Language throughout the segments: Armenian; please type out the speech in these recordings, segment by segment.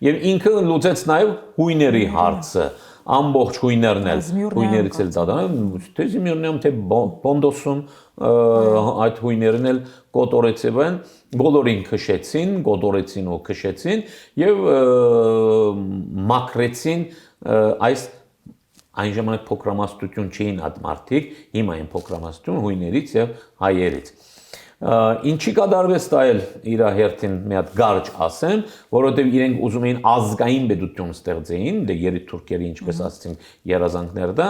եւ ինքը լուծեց նաեւ հույների հարցը ամբողջ հույներն էլ հույներից էլ դադարան թե Զիմյուրնիամ թե Պոնդոսում այդ հույներն էլ կոտորեցին բոլորին քշեցին գոտորեցին ու քշեցին եւ մակրեցին այս այն ժամանակ փոքրամասնություն չէին այդ մարդիկ հիմա են փոքրամասնություն հույներից եւ հայերից ինչի կդարվեց դա էլ իր հերթին մի հատ գարջ ասեմ, որովհետև իրենք ուզում էին ազգային պետություն ստեղծեին, դե երեք թուրքերի ինչպես ասացինք երազանքներ դա,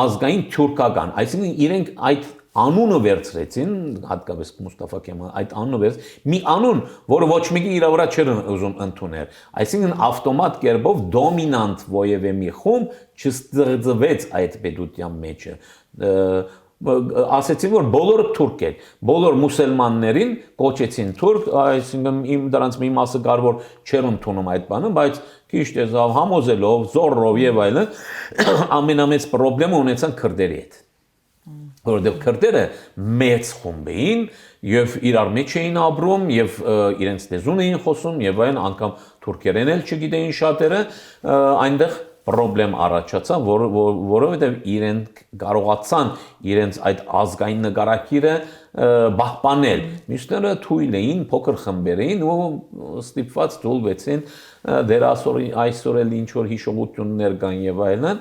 ազգային թուրքական, այսինքն իրենք այդ անունը վերցրեցին, հատկապես Մուստաֆա Քեմալ այդ անունը վերց, մի անուն, որը ոչ մեկի իր վրա չէր ուզում ընդունել, այսինքն ավտոմատ կերպով դոմինանտ ովևէ մի խումբ չստեղծվեց այդ պետության մեջը ասեցին որ բոլորը թուրք են, բոլոր մուսուլմաններին կոչեցին թուրք, այսինքն դրանց մի մասը կար որ չեր ընդունում այդ բանը, բայց քիչ տեսավ համոզելով, զորով եւ այլն, ամենամեծ խնդիրը ունեցան քրդերի հետ։ Որովհետեւ քրդերը մեծ խումբ էին եւ իրար մեջ էին ապրում եւ իրենց լեզուն էին խոսում եւ այլն, անգամ թուրքերեն էլ չգիտեին շատերը, այնտեղ պրոբլեմ առաջացավ, որովհետև իրենք կարողացան իրենց այդ ազգային նկարագիրը պահպանել։ Մյուսները թույլ էին, փոքր խմբեր էին ու ստիպված թույլվեցին դեր այսօր էլ ինչ որ հիշողություններ կան եւ այլն,